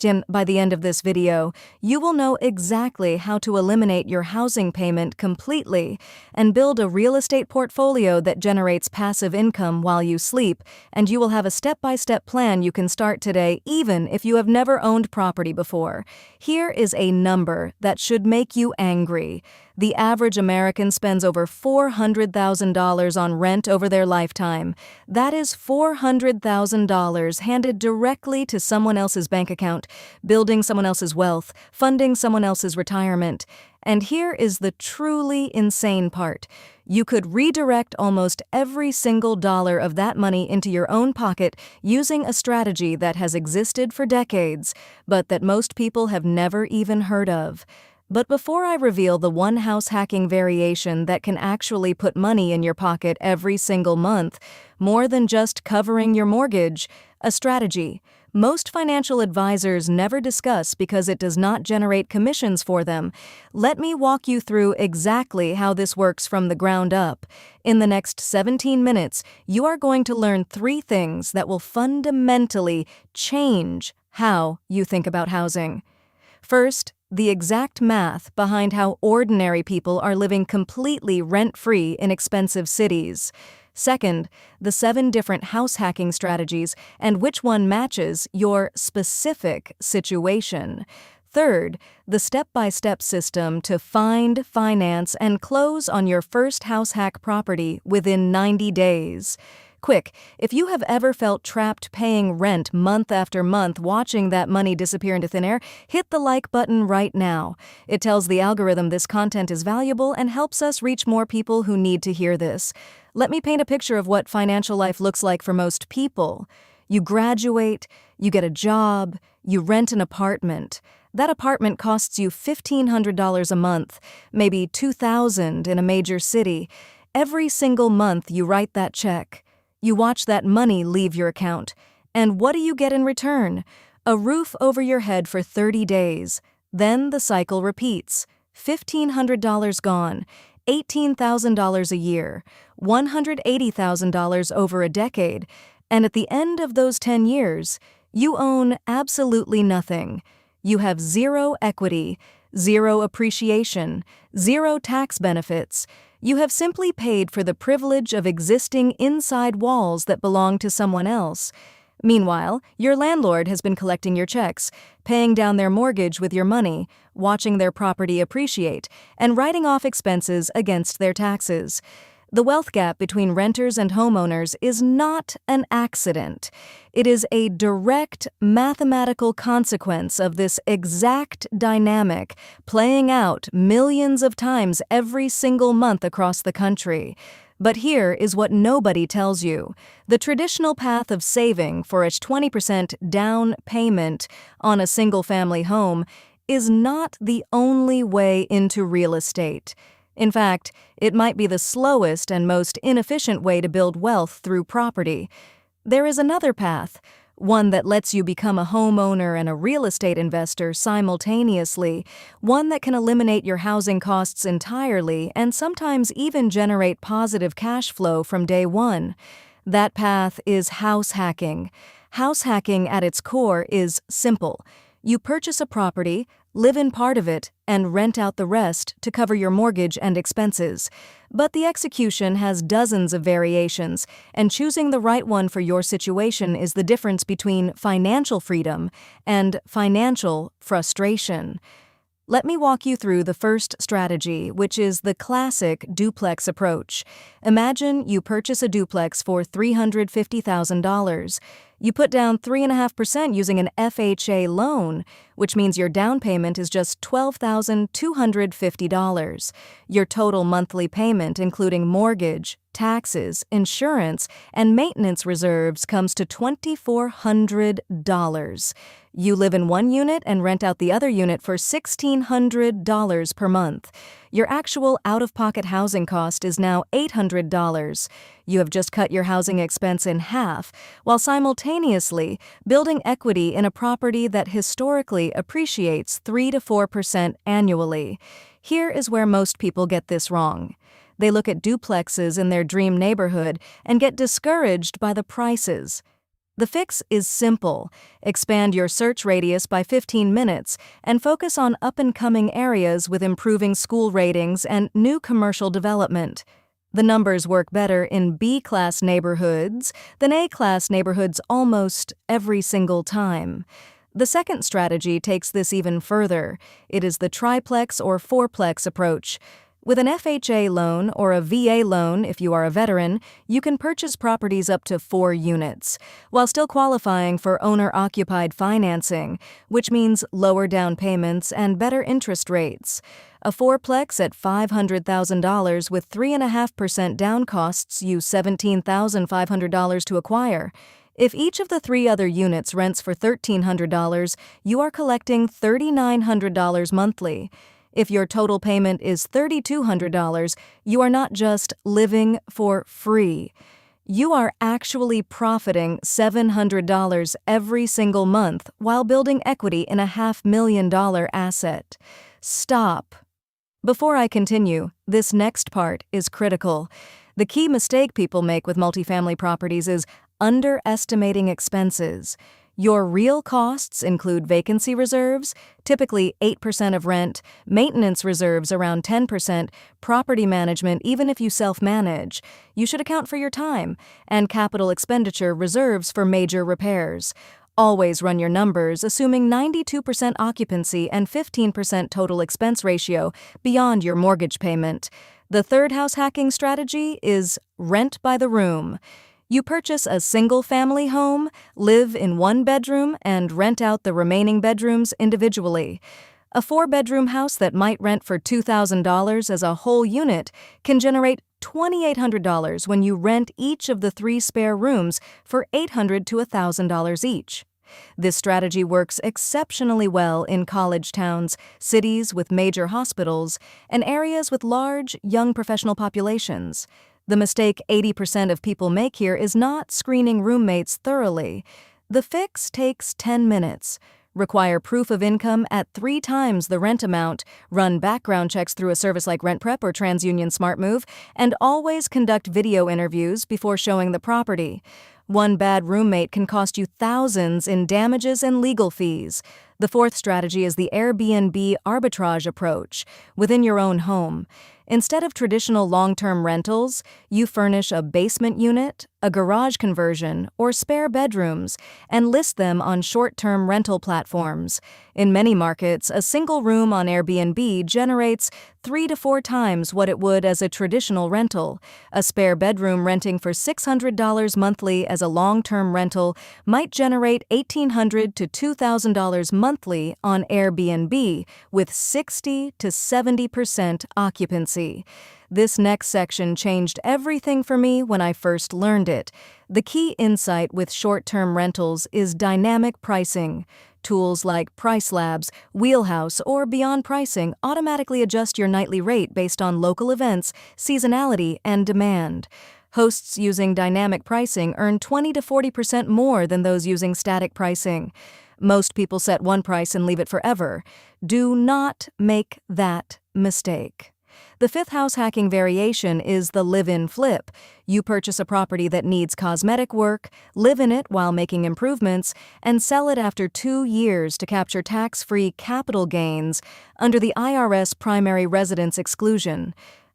Jim, by the end of this video, you will know exactly how to eliminate your housing payment completely and build a real estate portfolio that generates passive income while you sleep, and you will have a step-by-step plan you can start today even if you have never owned property before. Here is a number that should make you angry. The average American spends over $400,000 on rent over their lifetime. That is $400,000 handed directly to someone else's bank account, building someone else's wealth, funding someone else's retirement. And here is the truly insane part. You could redirect almost every single dollar of that money into your own pocket using a strategy that has existed for decades, but that most people have never even heard of. But before I reveal the one house hacking variation that can actually put money in your pocket every single month, more than just covering your mortgage, a strategy most financial advisors never discuss because it does not generate commissions for them, let me walk you through exactly how this works from the ground up. In the next 17 minutes, you are going to learn 3 things that will fundamentally change how you think about housing. First, the exact math behind how ordinary people are living completely rent-free in expensive cities. Second, the 7 different house hacking strategies and which one matches your specific situation. Third, the step-by-step system to find, finance, and close on your first house hack property within 90 days. Quick, if you have ever felt trapped paying rent month after month watching that money disappear into thin air, hit the like button right now. It tells the algorithm this content is valuable and helps us reach more people who need to hear this. Let me paint a picture of what financial life looks like for most people. You graduate, you get a job, you rent an apartment. That apartment costs you $1,500 a month, maybe $2,000 in a major city. Every single month you write that check. You watch that money leave your account. And what do you get in return? A roof over your head for 30 days. Then the cycle repeats. $1,500 gone, $18,000 a year, $180,000 over a decade. And at the end of those 10 years, you own absolutely nothing. You have 0 equity, 0 appreciation, 0 tax benefits. You have simply paid for the privilege of existing inside walls that belong to someone else. Meanwhile, your landlord has been collecting your checks, paying down their mortgage with your money, watching their property appreciate, and writing off expenses against their taxes. The wealth gap between renters and homeowners is not an accident. It is a direct mathematical consequence of this exact dynamic playing out millions of times every single month across the country. But here is what nobody tells you. The traditional path of saving for a 20% down payment on a single-family home is not the only way into real estate. In fact, it might be the slowest and most inefficient way to build wealth through property. There is another path, one that lets you become a homeowner and a real estate investor simultaneously, one that can eliminate your housing costs entirely and sometimes even generate positive cash flow from day one. That path is house hacking. House hacking at its core is simple. You purchase a property, live in part of it, and rent out the rest to cover your mortgage and expenses. But the execution has dozens of variations, and choosing the right one for your situation is the difference between financial freedom and financial frustration. Let me walk you through the first strategy, which is the classic duplex approach. Imagine you purchase a duplex for $350,000. You put down 3.5% using an FHA loan, which means your down payment is just $12,250. Your total monthly payment, including mortgage, taxes, insurance, and maintenance reserves, comes to $2,400. You live in one unit and rent out the other unit for $1,600 per month. Your actual out-of-pocket housing cost is now $800. You have just cut your housing expense in half, while simultaneously building equity in a property that historically appreciates 3 to 4% annually. Here is where most people get this wrong. They look at duplexes in their dream neighborhood and get discouraged by the prices. The fix is simple. Expand your search radius by 15 minutes and focus on up-and-coming areas with improving school ratings and new commercial development. The numbers work better in B-class neighborhoods than A-class neighborhoods almost every single time. The second strategy takes this even further. It is the triplex or fourplex approach. With an FHA loan or a VA loan, if you are a veteran, you can purchase properties up to 4 units, while still qualifying for owner-occupied financing, which means lower down payments and better interest rates. A fourplex at $500,000 with 3.5% down costs you $17,500 to acquire. If each of the 3 other units rents for $1,300, you are collecting $3,900 monthly. If your total payment is $3,200, you are not just living for free. You are actually profiting $700 every single month while building equity in a $500,000 asset. Stop. Before I continue, this next part is critical. The key mistake people make with multifamily properties is underestimating expenses. Your real costs include vacancy reserves, typically 8% of rent, maintenance reserves around 10%, property management even if you self-manage. You should account for your time, and capital expenditure reserves for major repairs. Always run your numbers assuming 92% occupancy and 15% total expense ratio beyond your mortgage payment. The third house hacking strategy is rent by the room. You purchase a single-family home, live in one bedroom, and rent out the remaining bedrooms individually. A 4-bedroom house that might rent for $2,000 as a whole unit can generate $2,800 when you rent each of the 3 spare rooms for $800 to $1,000 each. This strategy works exceptionally well in college towns, cities with major hospitals, and areas with large, young professional populations. The mistake 80% of people make here is not screening roommates thoroughly. The fix takes 10 minutes. Require proof of income at 3 times the rent amount, run background checks through a service like RentPrep or TransUnion SmartMove, and always conduct video interviews before showing the property. One bad roommate can cost you thousands in damages and legal fees. The fourth strategy is the Airbnb arbitrage approach within your own home. Instead of traditional long-term rentals, you furnish a basement unit, a garage conversion, or spare bedrooms, and list them on short-term rental platforms. In many markets, a single room on Airbnb generates 3 to 4 times what it would as a traditional rental. A spare bedroom renting for $600 monthly as a long-term rental might generate $1,800 to $2,000 monthly on Airbnb with 60 to 70% occupancy. This next section changed everything for me when I first learned it. The key insight with short-term rentals is dynamic pricing. Tools like Price Labs, Wheelhouse, or Beyond Pricing automatically adjust your nightly rate based on local events, seasonality, and demand. Hosts using dynamic pricing earn 20 to 40% more than those using static pricing. Most people set one price and leave it forever. Do not make that mistake. The fifth house hacking variation is the live-in flip. You purchase a property that needs cosmetic work, live in it while making improvements, and sell it after 2 years to capture tax-free capital gains under the IRS primary residence exclusion.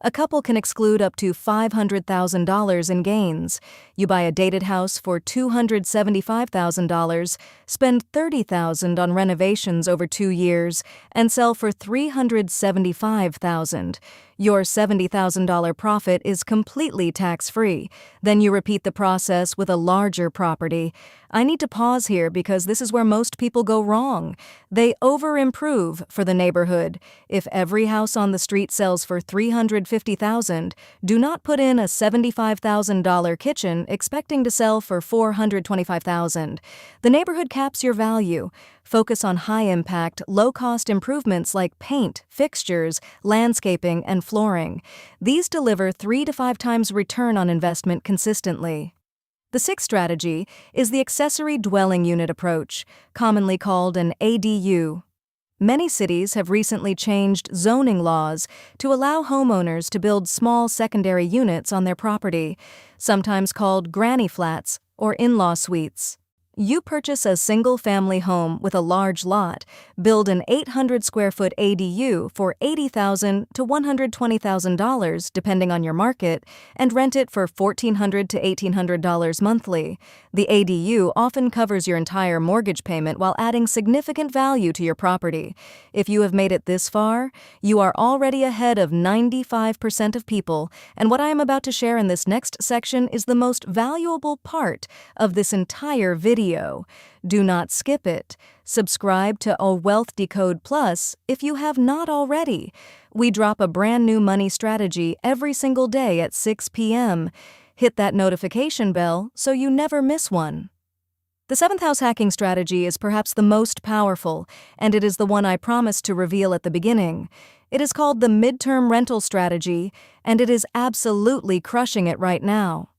A couple can exclude up to $500,000 in gains. You buy a dated house for $275,000, spend $30,000 on renovations over 2 years, and sell for $375,000. Your $70,000 profit is completely tax-free. Then you repeat the process with a larger property. I need to pause here because this is where most people go wrong. They over-improve for the neighborhood. If every house on the street sells for $350,000, do not put in a $75,000 kitchen expecting to sell for $425,000. The neighborhood caps your value. Focus on high-impact, low-cost improvements like paint, fixtures, landscaping, and flooring. These deliver 3 to 5 times return on investment consistently. The sixth strategy is the accessory dwelling unit approach, commonly called an ADU. Many cities have recently changed zoning laws to allow homeowners to build small secondary units on their property, sometimes called granny flats or in-law suites. You purchase a single-family home with a large lot, build an 800-square-foot ADU for $80,000 to $120,000 depending on your market, and rent it for $1,400 to $1,800 monthly. The ADU often covers your entire mortgage payment while adding significant value to your property. If you have made it this far, you are already ahead of 95% of people, and what I am about to share in this next section is the most valuable part of this entire video. Do not skip it. Subscribe to A Wealth Decode Plus if you have not already. We drop a brand new money strategy every single day at 6 p.m. Hit that notification bell so you never miss one. The seventh house hacking strategy is perhaps the most powerful, and it is the one I promised to reveal at the beginning. It is called the midterm rental strategy, and it is absolutely crushing it right now.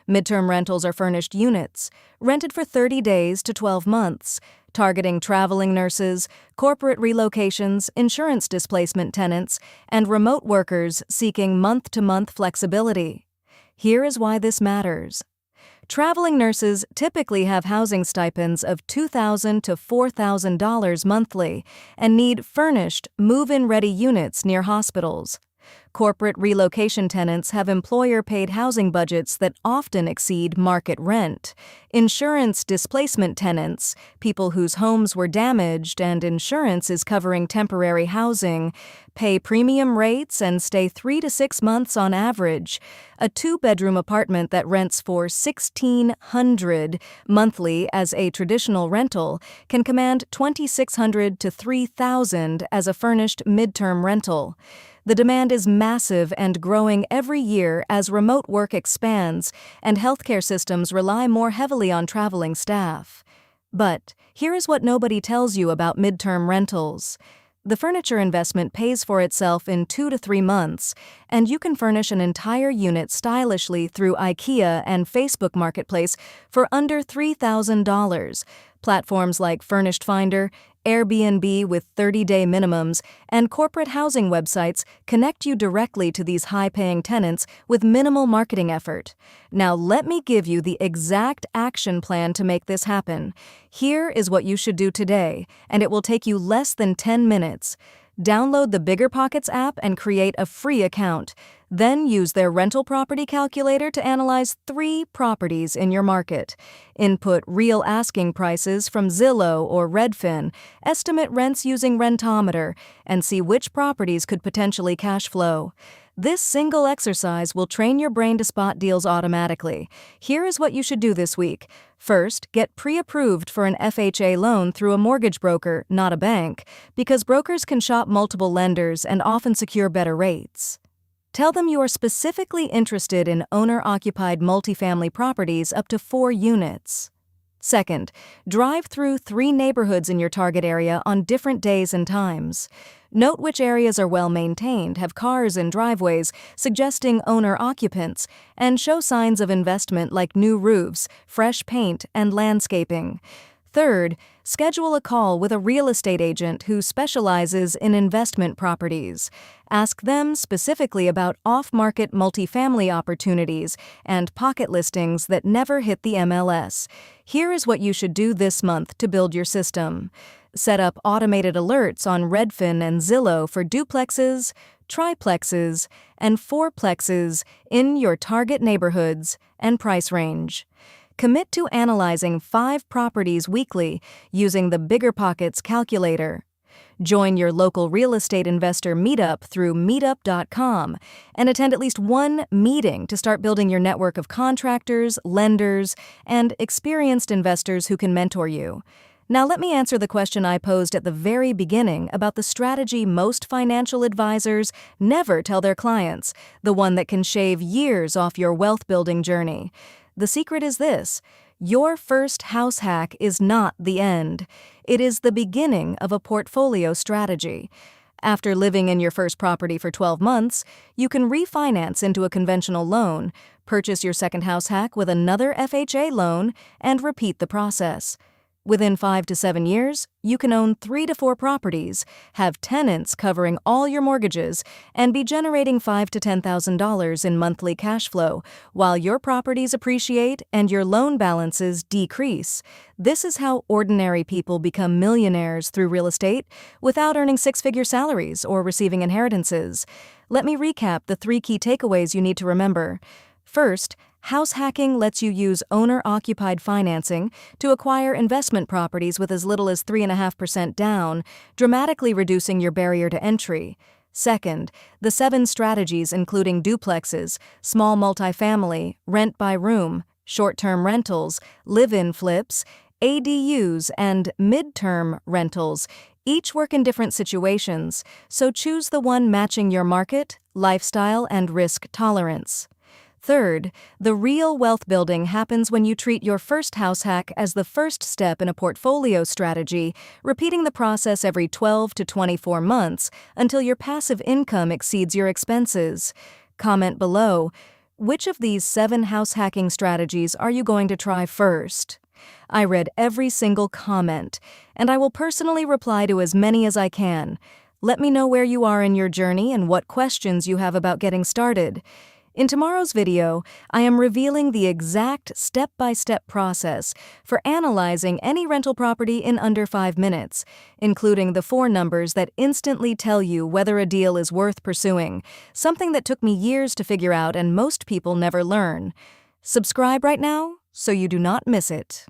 Midterm rentals are furnished units, rented for 30 days to 12 months, targeting traveling nurses, corporate relocations, insurance displacement tenants, and remote workers seeking month-to-month flexibility. Here is why this matters. Traveling nurses typically have housing stipends of $2,000 to $4,000 monthly and need furnished, move-in-ready units near hospitals. Corporate relocation tenants have employer-paid housing budgets that often exceed market rent. Insurance displacement tenants, people whose homes were damaged and insurance is covering temporary housing, pay premium rates and stay 3 to 6 months on average. A 2-bedroom apartment that rents for $1,600 monthly as a traditional rental can command $2,600 to $3,000 as a furnished midterm rental. The demand is massive and growing every year as remote work expands and healthcare systems rely more heavily on traveling staff. But here is what nobody tells you about midterm rentals. The furniture investment pays for itself in 2 to 3 months, and you can furnish an entire unit stylishly through IKEA and Facebook Marketplace for under $3,000. Platforms like Furnished Finder, Airbnb with 30-day minimums, and corporate housing websites connect you directly to these high-paying tenants with minimal marketing effort. Now let me give you the exact action plan to make this happen. Here is what you should do today, and it will take you less than 10 minutes. Download the BiggerPockets app and create a free account. Then use their rental property calculator to analyze 3 properties in your market. Input real asking prices from Zillow or Redfin, estimate rents using Rentometer, and see which properties could potentially cash flow. This single exercise will train your brain to spot deals automatically. Here is what you should do this week. First, get pre-approved for an FHA loan through a mortgage broker, not a bank, because brokers can shop multiple lenders and often secure better rates. Tell them you are specifically interested in owner-occupied multifamily properties up to 4 units. Second, drive through 3 neighborhoods in your target area on different days and times. Note which areas are well-maintained, have cars and driveways, suggesting owner-occupants, and show signs of investment like new roofs, fresh paint, and landscaping. Third, schedule a call with a real estate agent who specializes in investment properties. Ask them specifically about off-market multifamily opportunities and pocket listings that never hit the MLS. Here is what you should do this month to build your system. Set up automated alerts on Redfin and Zillow for duplexes, triplexes, and fourplexes in your target neighborhoods and price range. Commit to analyzing 5 properties weekly using the BiggerPockets calculator. Join your local real estate investor meetup through meetup.com and attend at least 1 meeting to start building your network of contractors, lenders, and experienced investors who can mentor you. Now let me answer the question I posed at the very beginning about the strategy most financial advisors never tell their clients, the one that can shave years off your wealth-building journey. The secret is this: your first house hack is not the end. It is the beginning of a portfolio strategy. After living in your first property for 12 months, you can refinance into a conventional loan, purchase your second house hack with another FHA loan, and repeat the process. Within 5 to 7 years, you can own 3 to 4 properties, have tenants covering all your mortgages, and be generating $5,000 to $10,000 in monthly cash flow, while your properties appreciate and your loan balances decrease. This is how ordinary people become millionaires through real estate without earning six-figure salaries or receiving inheritances. Let me recap the 3 key takeaways you need to remember. First, house hacking lets you use owner-occupied financing to acquire investment properties with as little as 3.5% down, dramatically reducing your barrier to entry. Second, the 7 strategies including duplexes, small multifamily, rent by room, short-term rentals, live-in flips, ADUs, and mid-term rentals each work in different situations, so choose the one matching your market, lifestyle, and risk tolerance. Third, the real wealth building happens when you treat your first house hack as the first step in a portfolio strategy, repeating the process every 12 to 24 months until your passive income exceeds your expenses. Comment below, which of these 7 house hacking strategies are you going to try first? I read every single comment, and I will personally reply to as many as I can. Let me know where you are in your journey and what questions you have about getting started. In tomorrow's video, I am revealing the exact step-by-step process for analyzing any rental property in under 5 minutes, including the 4 numbers that instantly tell you whether a deal is worth pursuing, something that took me years to figure out and most people never learn. Subscribe right now so you do not miss it.